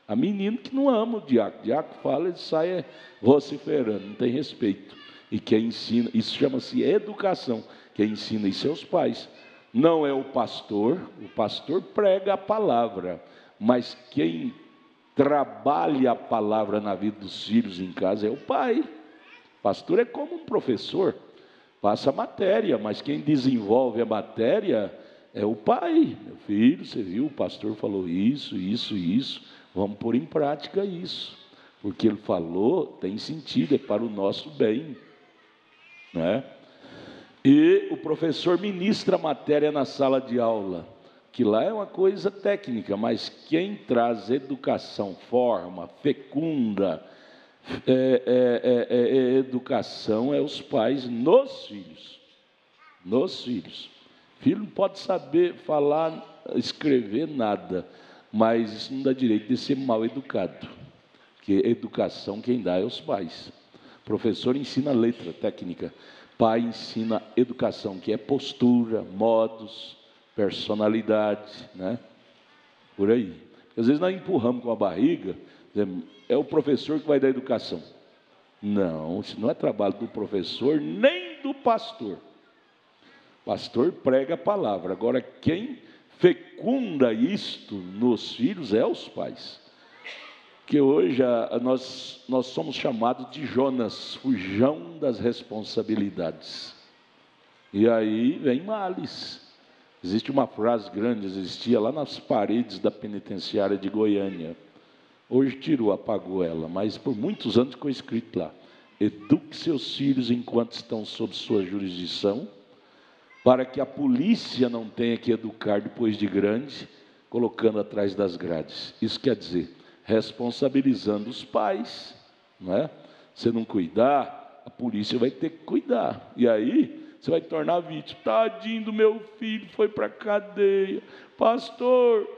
Há menino que não ama o diácono. O diácono fala, ele sai vociferando, não tem respeito. E quem ensina, isso chama-se educação. Quem ensina isso é os pais. Não é o pastor prega a palavra, mas quem trabalha a palavra na vida dos filhos em casa é o pai. O pastor é como um professor, passa a matéria, mas quem desenvolve a matéria é o pai. Meu filho, você viu, o pastor falou isso, vamos pôr em prática isso, porque ele falou, tem sentido, é para o nosso bem, né? E o professor ministra a matéria na sala de aula, que lá é uma coisa técnica, mas quem traz educação, forma, fecunda, educação é os pais nos filhos. Nos filhos. Filho não pode saber falar, escrever nada, mas isso não dá direito de ser mal educado. Porque educação quem dá é os pais. O professor ensina letra, técnica. Pai ensina educação, que é postura, modos, personalidade, né? Por aí. Às vezes nós empurramos com a barriga, é o professor que vai dar educação. Não, isso não é trabalho do professor nem do pastor. O pastor prega a palavra. Agora, quem fecunda isto nos filhos é os pais. Que hoje nós somos chamados de Jonas, fujão das responsabilidades. E aí vem males. Existe uma frase grande, existia lá nas paredes da penitenciária de Goiânia. Hoje tirou, apagou ela, mas por muitos anos ficou escrito lá: eduque seus filhos enquanto estão sob sua jurisdição, para que a polícia não tenha que educar depois de grande, colocando atrás das grades. Isso quer dizer, responsabilizando os pais, não é? Se não cuidar, a polícia vai ter que cuidar. E aí, você vai tornar vítima. Tadinho do meu filho, foi para a cadeia. Pastor,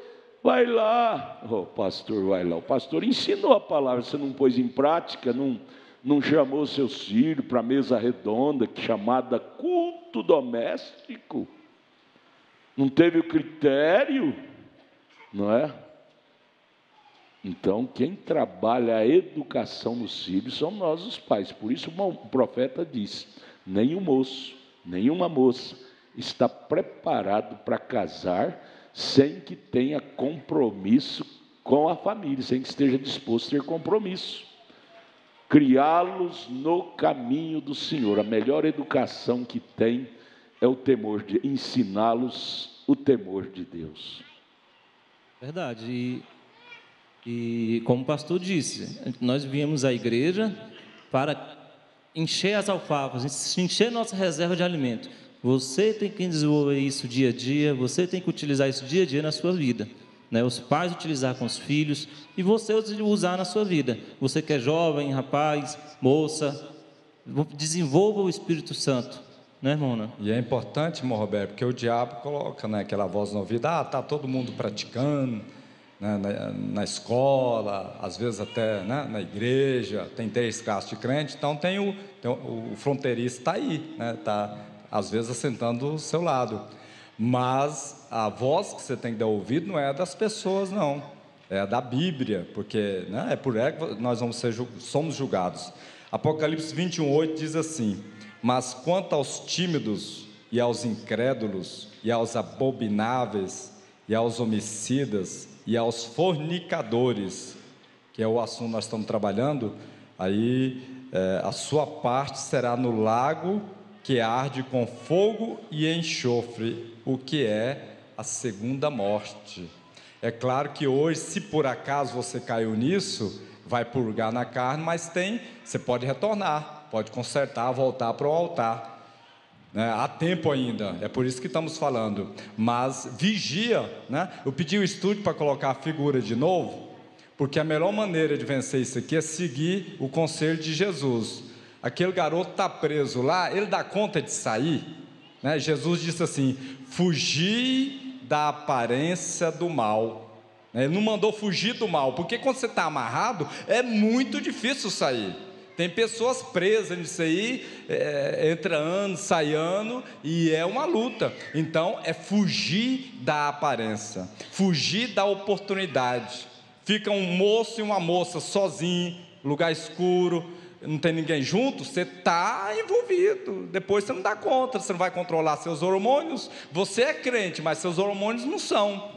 vai lá. Oh, pastor, vai lá. O pastor ensinou a palavra, você não pôs em prática, não chamou seus filhos para a mesa redonda, chamada culto doméstico. Não teve o critério, não é? Então, quem trabalha a educação nos filhos são nós, os pais. Por isso o profeta diz: nem o moço, nenhuma moça está preparado para casar sem que tenha compromisso com a família, sem que esteja disposto a ter compromisso. Criá-los no caminho do Senhor. A melhor educação que tem é o temor de ensiná-los o temor de Deus. Verdade. E como o pastor disse, nós viemos à igreja para encher as alfavas, encher nossa reserva de alimento. Você tem que desenvolver isso dia a dia, você tem que utilizar isso dia a dia na sua vida, né? Os pais utilizar com os filhos e você usar na sua vida. Você que é jovem, rapaz, moça, desenvolva o Espírito Santo, né, irmão? E é importante, irmão Roberto, porque o diabo coloca, né, aquela voz no ouvido: está todo mundo praticando, né, na escola, às vezes até, né, na igreja, tem 3 classes de crente, então tem o fronteiriço está aí, né, está às vezes assentando do seu lado, mas a voz que você tem que dar ouvido não é das pessoas, não, é da Bíblia, porque, né, é por ela que nós somos julgados. Apocalipse 21:8 diz assim: mas quanto aos tímidos e aos incrédulos e aos abomináveis e aos homicidas e aos fornicadores, que é o assunto que nós estamos trabalhando, aí a sua parte será no lago que arde com fogo e enxofre, o que é a segunda morte. É claro que hoje, se por acaso você caiu nisso, vai purgar na carne, mas você pode retornar, pode consertar, voltar para o altar. Há tempo ainda, é por isso que estamos falando, mas vigia, né? Eu pedi o estúdio para colocar a figura de novo, porque a melhor maneira de vencer isso aqui é seguir o conselho de Jesus. Aquele garoto está preso lá, ele dá conta de sair, né? Jesus disse assim: fugir da aparência do mal. Ele não mandou fugir do mal, porque quando você está amarrado, é muito difícil sair. Tem pessoas presas nisso aí, entra ano, sai ano, e é uma luta. Então, é fugir da aparência, fugir da oportunidade. Fica um moço e uma moça sozinho, lugar escuro, não tem ninguém junto, você está envolvido. Depois você não dá conta, você não vai controlar seus hormônios. Você é crente, mas seus hormônios não são.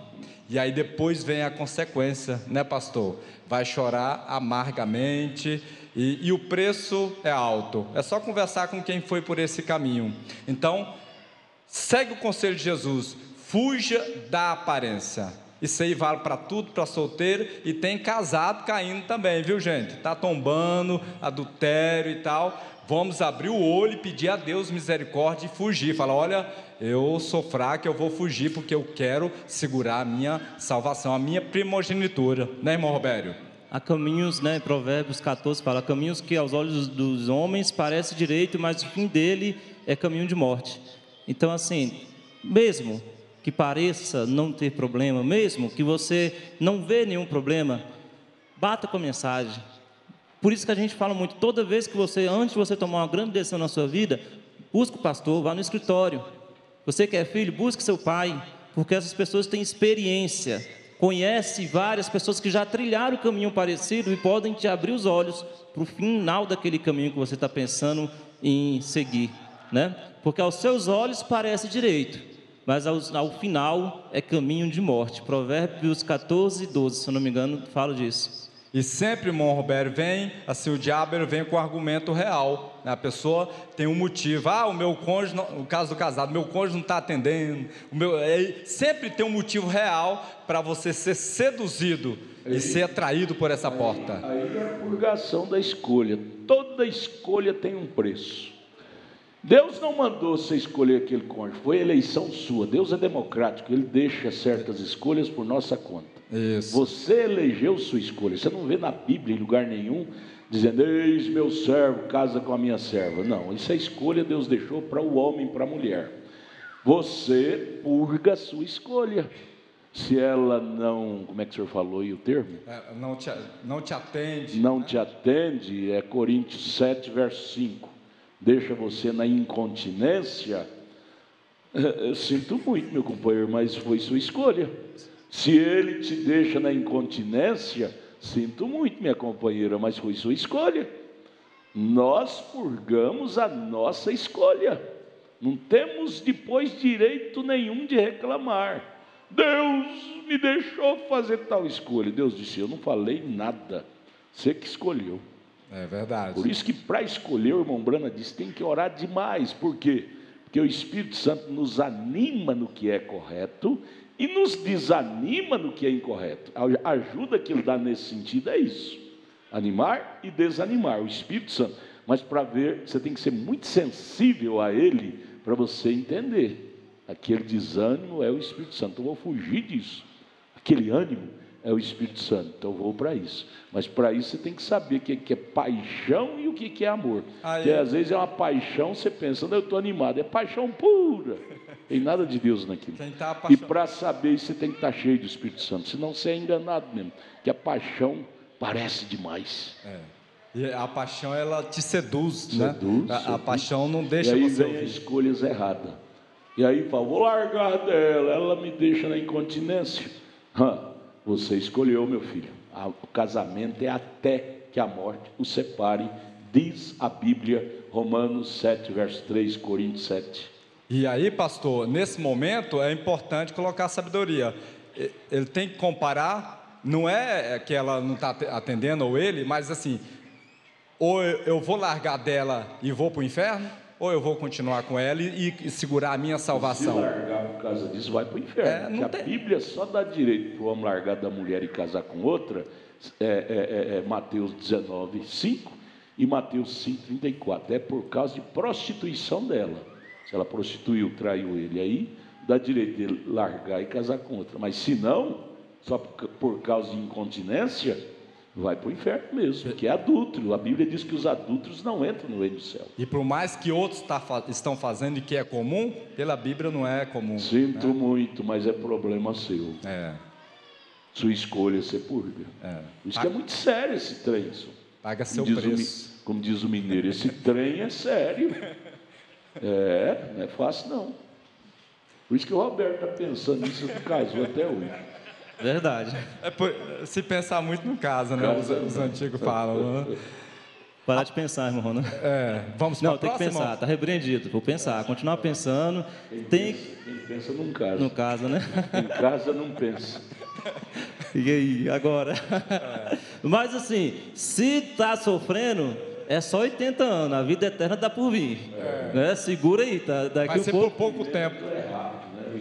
E aí depois vem a consequência, né, pastor? Vai chorar amargamente. E o preço é alto. É só conversar com quem foi por esse caminho. Então, segue o conselho de Jesus: fuja da aparência. Isso aí vale para tudo, para solteiro, e tem casado caindo também, viu, gente? Está tombando, adultério e tal. vamos abrir o olho e pedir a Deus misericórdia e fugir. Fala, olha, eu sou fraco, eu vou fugir porque eu quero segurar a minha salvação, a minha primogenitura, né, irmão Robério? Há caminhos, né, Provérbios 14 fala, caminhos que aos olhos dos homens parece direito, mas o fim dele é caminho de morte. Então, assim, mesmo que pareça não ter problema, mesmo que você não vê nenhum problema, bata com a mensagem. Por isso que a gente fala muito, toda vez que você, antes de você tomar uma grande decisão na sua vida, busque o pastor, vá no escritório. Você que é filho, busque seu pai, porque essas pessoas têm experiência, conhece várias pessoas que já trilharam o caminho parecido e podem te abrir os olhos para o final daquele caminho que você está pensando em seguir, né? Porque aos seus olhos parece direito, mas ao final é caminho de morte. Provérbios 14, 12, se eu não me engano, falo disso. E sempre, irmão Roberto, vem, assim, o diabo ele vem com o argumento real, né? A pessoa tem um motivo, o meu cônjuge, no caso do casado, meu cônjuge não está atendendo, sempre tem um motivo real para você ser seduzido e ser atraído por essa porta. Aí é a purgação da escolha, toda escolha tem um preço. Deus não mandou você escolher aquele cônjuge, foi eleição sua. Deus é democrático, Ele deixa certas escolhas por nossa conta. Isso. Você elegeu sua escolha. Você não vê na Bíblia em lugar nenhum dizendo, eis meu servo, casa com a minha serva. Não, isso é escolha Deus deixou para o homem e para a mulher. Você purga a sua escolha. Se ela não, como é que o senhor falou aí o termo? Não te atende. Não te atende, é Coríntios 7, verso 5. Deixa você na incontinência. Eu sinto muito, meu companheiro, mas foi sua escolha. Se ele te deixa na incontinência, sinto muito, minha companheira, mas foi sua escolha. Nós purgamos a nossa escolha. Não temos depois direito nenhum de reclamar. Deus me deixou fazer tal escolha. Deus disse, eu não falei nada. Você que escolheu. É verdade. Por isso que para escolher, o irmão Brana disse, tem que orar demais. Por quê? Porque o Espírito Santo nos anima no que é correto e nos desanima no que é incorreto. A ajuda que Ele dá nesse sentido é isso. Animar e desanimar, o Espírito Santo. Mas para ver, você tem que ser muito sensível a Ele para você entender. Aquele desânimo é o Espírito Santo. Eu vou fugir disso. Aquele ânimo é o Espírito Santo, então eu vou para isso. Mas para isso você tem que saber o que é paixão e o que é amor. Porque às vezes é uma paixão, você pensa, eu estou animado, é paixão pura. Tem nada de Deus naquilo. E para saber isso você tem que estar cheio do Espírito Santo, senão você é enganado mesmo. Que a paixão parece demais. E a paixão ela te seduz, né? A paixão não deixa você. E aí você vem as escolhas erradas. E aí fala, vou largar dela, ela me deixa na incontinência. Você escolheu, meu filho. O casamento é até que a morte o separe, diz a Bíblia, Romanos 7, verso 3, Coríntios 7. E aí, pastor, nesse momento é importante colocar a sabedoria. Ele tem que comparar, não é que ela não está atendendo, ou ele, mas assim, ou eu vou largar dela e vou para o inferno, ou eu vou continuar com ela e segurar a minha salvação. Se largar por causa disso, vai para o inferno. A Bíblia só dá direito para o homem largar da mulher e casar com outra, Mateus 19, 5 e Mateus 5, 34. É por causa de prostituição dela. Se ela prostituiu, traiu ele, aí dá direito de largar e casar com outra. Mas se não, só por causa de incontinência, vai para o inferno mesmo, que é adúltero. A Bíblia diz que os adúlteros não entram no reino do céu. E por mais que outros estão fazendo e que é comum, pela Bíblia não é comum. Sinto muito, mas é problema seu. Sua escolha você purga. Por isso que é muito sério esse trem. Paga seu preço. Como diz o mineiro, esse trem é sério. Não é fácil não. Por isso que o Roberto está pensando nisso, ele casou até hoje. Verdade. Se pensar muito no caso, né? Os antigos falam. Né? Parar de pensar, irmão. Né? Vamos para Não, tem que pensar, está repreendido. Vou pensar, continuar pensando. Quem pensa não casa. Não casa, né? Em casa não pensa. E aí, agora? Mas assim, se está sofrendo, é só 80 anos, a vida eterna está por vir. Né? Segura aí, tá? Daqui Vai ser por pouco tempo.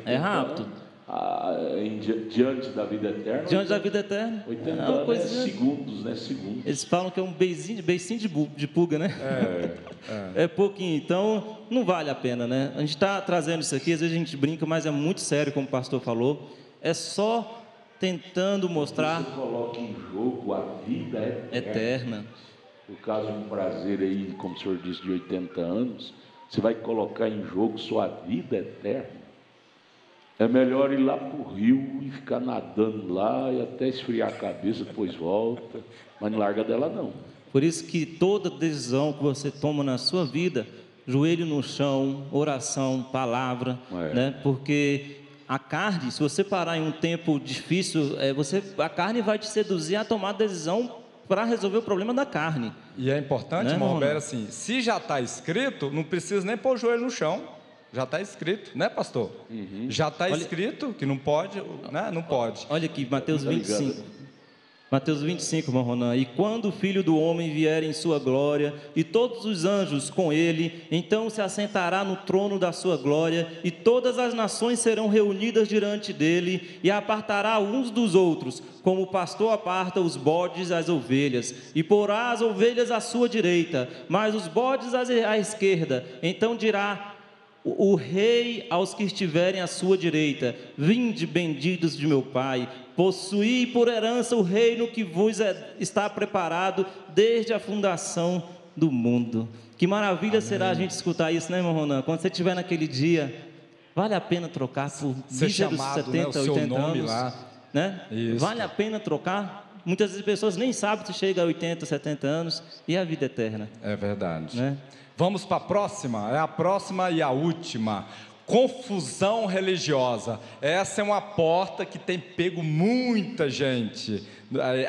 É rápido. diante da vida eterna. Diante da vida eterna. 80 uma anos coisa... é segundos, né? Segundos. Eles falam que é um beicinho de pulga, né? É pouquinho, então não vale a pena, né? A gente está trazendo isso aqui, às vezes a gente brinca, mas é muito sério, como o pastor falou. É só tentando mostrar... Você coloca em jogo a vida eterna. No caso de um prazer aí, como o senhor disse, de 80 anos, você vai colocar em jogo sua vida eterna. É melhor ir lá para o rio e ficar nadando lá e até esfriar a cabeça, depois volta. Mas não larga dela, não. Por isso que toda decisão que você toma na sua vida, joelho no chão, oração, palavra, né? Porque a carne, se você parar em um tempo difícil, a carne vai te seduzir a tomar decisão para resolver o problema da carne. E é importante, né, irmão Roberto, assim, se já está escrito, não precisa nem pôr o joelho no chão. Já está escrito, né, pastor? Já está escrito que não pode, né? Não pode. Olha aqui, Mateus 25. Mateus 25, irmão Ronan. E quando o Filho do Homem vier em sua glória, e todos os anjos com ele, então se assentará no trono da sua glória, e todas as nações serão reunidas diante dele, e apartará uns dos outros, como o pastor aparta os bodes às ovelhas, e porá as ovelhas à sua direita, mas os bodes à esquerda. Então dirá o rei aos que estiverem à sua direita: vinde, benditos de meu Pai, possuí por herança o reino que vos está preparado desde a fundação do mundo. Que maravilha será a gente escutar isso, né, irmão Ronan? Quando você estiver naquele dia, vale a pena trocar por míseros 70, 80 anos? Lá. Né? Vale a pena trocar? Muitas vezes as pessoas nem sabem se chega a 80, 70 anos e a vida eterna. É verdade. Né? Vamos para a próxima? É a próxima e a última. Confusão religiosa. Essa é uma porta que tem pego muita gente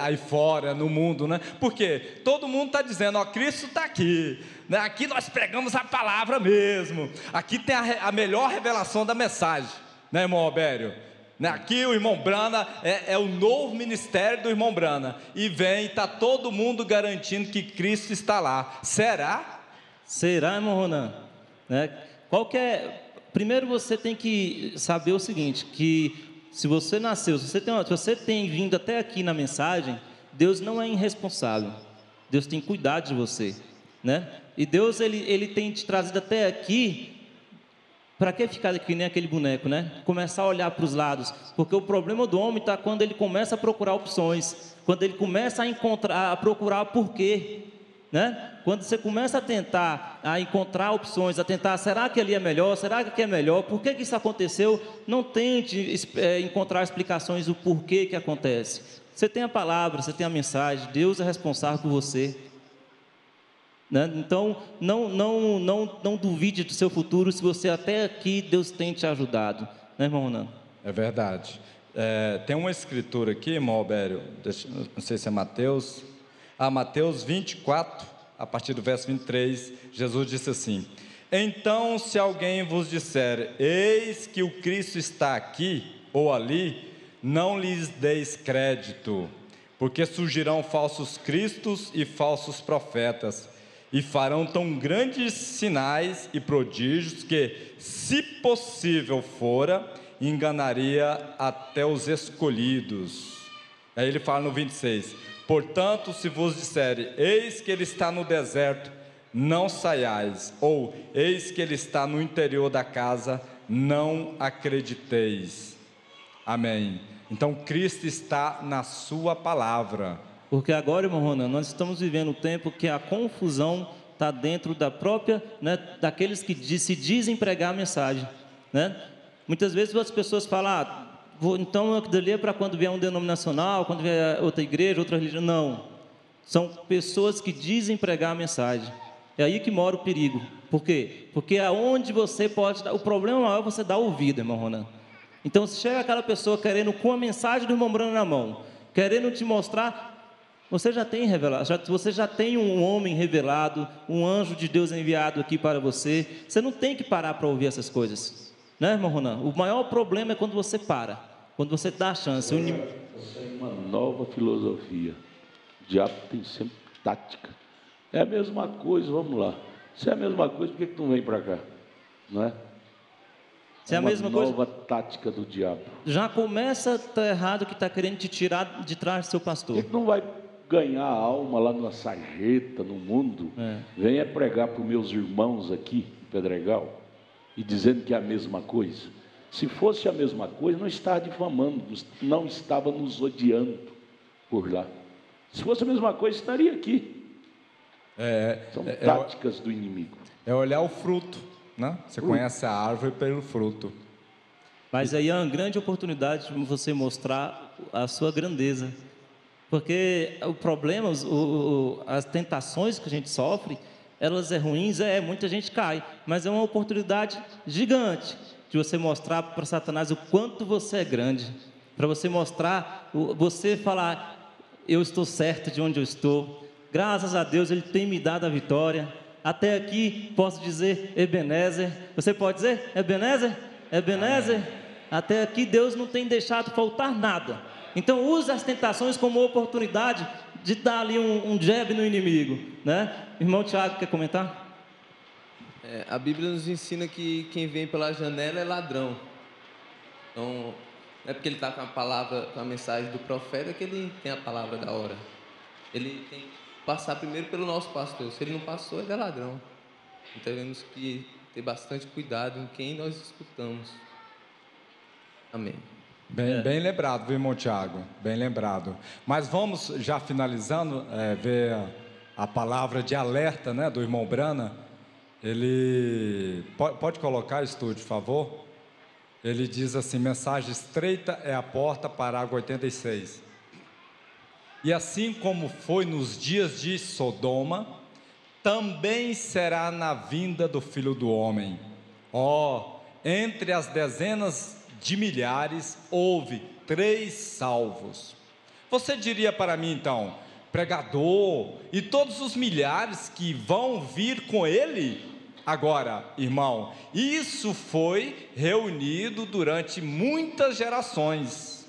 aí fora, no mundo, né? Porque todo mundo está dizendo, ó, Cristo está aqui, né? Aqui nós pregamos a palavra mesmo. Aqui tem a melhor revelação da mensagem, né, irmão Robério? Aqui o irmão Brana é o novo ministério do irmão Brana. E vem, está todo mundo garantindo que Cristo está lá. Será? Será, irmão Ronan? Né? Primeiro você tem que saber o seguinte, que se você nasceu, se você tem vindo até aqui na mensagem, Deus não é irresponsável. Deus tem cuidado de você, né? E Deus, ele tem te trazido até aqui. Para que ficar aqui nem aquele boneco, né? Começar a olhar para os lados, porque o problema do homem está quando ele começa a procurar opções, quando ele começa a procurar porquê, né? Quando você começa a encontrar opções, a tentar, será que ali é melhor, será que aqui é melhor, por que isso aconteceu? Não tente encontrar explicações do porquê que acontece. Você tem a palavra, você tem a mensagem, Deus é responsável por você. Né? Então, não duvide do seu futuro, se você até aqui Deus tem te ajudado, né, irmão Ronan? É verdade. Tem uma escritura aqui, irmão Albério, não sei se é Mateus, Mateus 24, a partir do verso 23, Jesus disse assim: então, se alguém vos disser, eis que o Cristo está aqui ou ali, não lhes deis crédito, porque surgirão falsos cristos e falsos profetas, e farão tão grandes sinais e prodígios que, se possível fora, enganaria até os escolhidos. Aí ele fala no 26, portanto, se vos disserem, eis que ele está no deserto, não saiais, ou eis que ele está no interior da casa, não acrediteis. Amém. Então Cristo está na sua palavra. Porque agora, irmão Ronan, nós estamos vivendo um tempo que a confusão está dentro da própria, né, daqueles que se dizem pregar a mensagem, né? Muitas vezes as pessoas falam, então dali é para quando vier um denominacional, quando vier outra igreja, outra religião. Não, são pessoas que dizem pregar a mensagem. É aí que mora o perigo. Por quê? Porque aonde você pode dar, o problema maior é você dar ouvido, irmão Ronan. Então, se chega aquela pessoa querendo com a mensagem do irmão Brana na mão, querendo te mostrar, você já tem revelado, você já tem um homem revelado, um anjo de Deus enviado aqui para você. Você não tem que parar para ouvir essas coisas, né, irmão Ronan? O maior problema é quando você para, quando você dá a chance. Essa é uma nova filosofia. O diabo tem sempre tática. É a mesma coisa, vamos lá. Se é a mesma coisa, por que tu não vem para cá? Não é? Se é a mesma coisa, nova tática do diabo. já começa tá errado que está querendo te tirar de trás do seu pastor. Ele não vai ganhar a alma lá na sarjeta, no mundo. Venha pregar para os meus irmãos aqui, em Pedregal, e dizendo que é a mesma coisa. Se fosse a mesma coisa, não estava difamando, não estava nos odiando por lá. Se fosse a mesma coisa, estaria aqui. São táticas do inimigo. É olhar o fruto, né? Você conhece a árvore pelo fruto. Mas aí é uma grande oportunidade de você mostrar a sua grandeza. Porque o problema, as tentações que a gente sofre, elas é ruins, muita gente cai. Mas é uma oportunidade gigante de você mostrar para Satanás o quanto você é grande. Para você mostrar, você falar, eu estou certo de onde eu estou. Graças a Deus, Ele tem me dado a vitória. Até aqui, posso dizer Ebenezer. Você pode dizer Ebenezer? Ebenezer? Até aqui, Deus não tem deixado faltar nada. Então, use as tentações como oportunidade de dar ali um jab no inimigo, né? Irmão Tiago, quer comentar? A Bíblia nos ensina que quem vem pela janela é ladrão. Então, não é porque ele está com a palavra, com a mensagem do profeta que ele tem a palavra da hora. Ele tem que passar primeiro pelo nosso pastor. Se ele não passou, ele é ladrão. Então, temos que ter bastante cuidado em quem nós escutamos. Amém. Bem lembrado, viu, irmão Tiago? Bem lembrado. Mas vamos, já finalizando, ver a palavra de alerta, né, do irmão Brana. Ele... Pode colocar, estúdio, por favor? Ele diz assim, mensagem estreita é a porta, parágrafo 86. E assim como foi nos dias de Sodoma, também será na vinda do Filho do Homem. Entre as dezenas de milhares, houve 3 salvos. Você diria para mim então, pregador, e todos os milhares que vão vir com ele? Agora, irmão, isso foi reunido durante muitas gerações.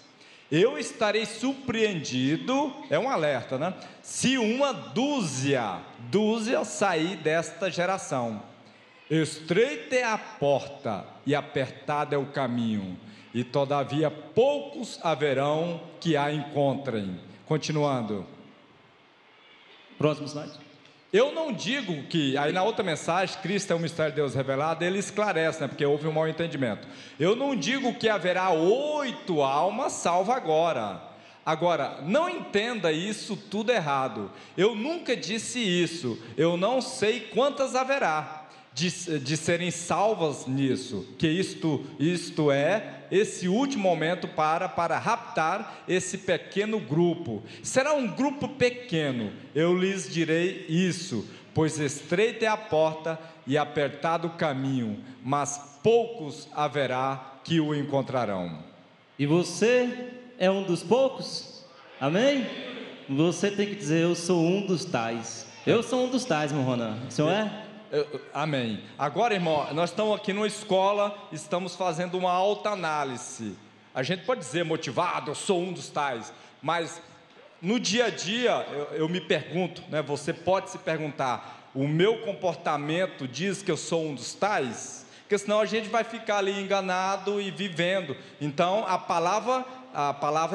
Eu estarei surpreendido, é um alerta, né? Se uma dúzia sair desta geração. Estreita é a porta e apertado é o caminho, e todavia poucos haverão que a encontrem. Continuando. Próximo slide. Eu não digo que, aí na outra mensagem, Cristo é o mistério de Deus revelado, ele esclarece, né, porque houve um mau entendimento. Eu não digo que haverá 8 almas salvas agora. Agora, não entenda isso tudo errado. Eu nunca disse isso. Eu não sei quantas haverá de serem salvas nisso, que isto é esse último momento para raptar esse pequeno grupo. Será um grupo pequeno, eu lhes direi isso, pois estreita é a porta e apertado o caminho, mas poucos haverá que o encontrarão. E você é um dos poucos? Amém? Você tem que dizer, eu sou um dos tais. Eu sou um dos tais, meu Ronan. O senhor é? Amém. Agora, irmão, nós estamos aqui numa escola, estamos fazendo uma autoanálise. A gente pode dizer motivado, eu sou um dos tais, mas no dia a dia eu me pergunto, né? Você pode se perguntar, o meu comportamento diz que eu sou um dos tais? Porque senão a gente vai ficar ali enganado e vivendo. Então a palavra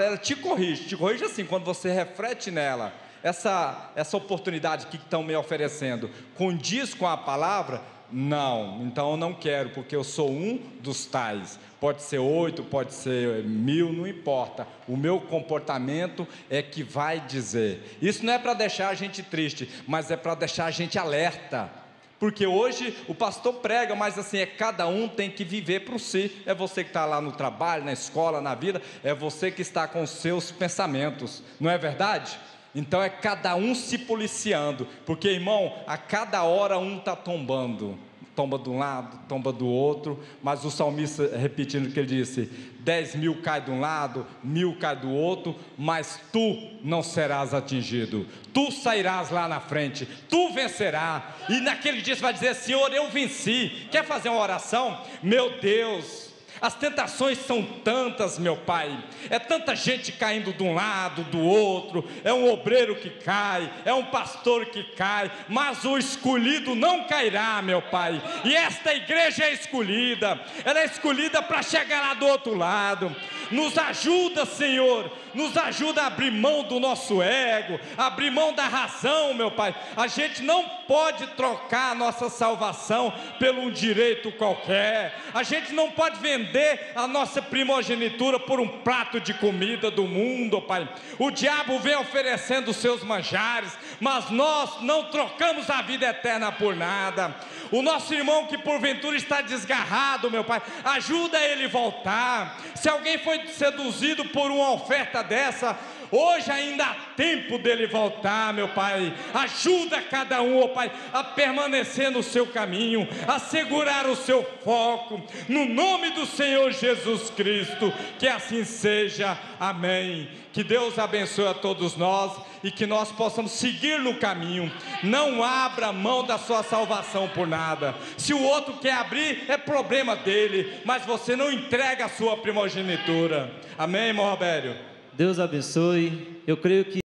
ela te corrige assim, quando você reflete nela. Essa oportunidade que estão me oferecendo condiz com a palavra? Não, então eu não quero, porque eu sou um dos tais. Pode ser 8, pode ser 1000, não importa. O meu comportamento é que vai dizer. Isso não é para deixar a gente triste, mas é para deixar a gente alerta. Porque hoje o pastor prega, mas assim, cada um tem que viver para si. É você que está lá no trabalho, na escola, na vida, é você que está com os seus pensamentos. Não é verdade? Então é cada um se policiando, porque, irmão, a cada hora um está tombando, tomba de um lado, tomba do outro, mas o salmista, repetindo o que ele disse, 10.000 cai de um lado, 1.000 cai do outro, mas tu não serás atingido, tu sairás lá na frente, tu vencerás, e naquele dia você vai dizer, Senhor, eu venci. Quer fazer uma oração? Meu Deus, As tentações são tantas, meu Pai. É tanta gente caindo de um lado, do outro. É um obreiro que cai, é um pastor que cai, mas o escolhido não cairá, meu Pai. E esta igreja é escolhida. Ela é escolhida para chegar lá do outro lado. Nos ajuda, Senhor, nos ajuda a abrir mão do nosso ego, abrir mão da razão, meu Pai. A gente não pode trocar a nossa salvação por um direito qualquer. A gente não pode vender a nossa primogenitura por um prato de comida do mundo, Pai. O diabo vem oferecendo os seus manjares, mas nós não trocamos a vida eterna por nada. O nosso irmão que porventura está desgarrado, meu Pai, ajuda ele a voltar. Se alguém foi seduzido por uma oferta dessa, hoje ainda há tempo dele voltar, meu Pai. Ajuda cada um, ó Pai, a permanecer no seu caminho, a segurar o seu foco, no nome do Senhor Jesus Cristo, que assim seja, amém. Que Deus abençoe a todos nós e que nós possamos seguir no caminho. Não abra mão da sua salvação por nada. Se o outro quer abrir, é problema dele, mas você não entrega a sua primogenitura. Amém, irmão Robério? Deus abençoe. Eu creio que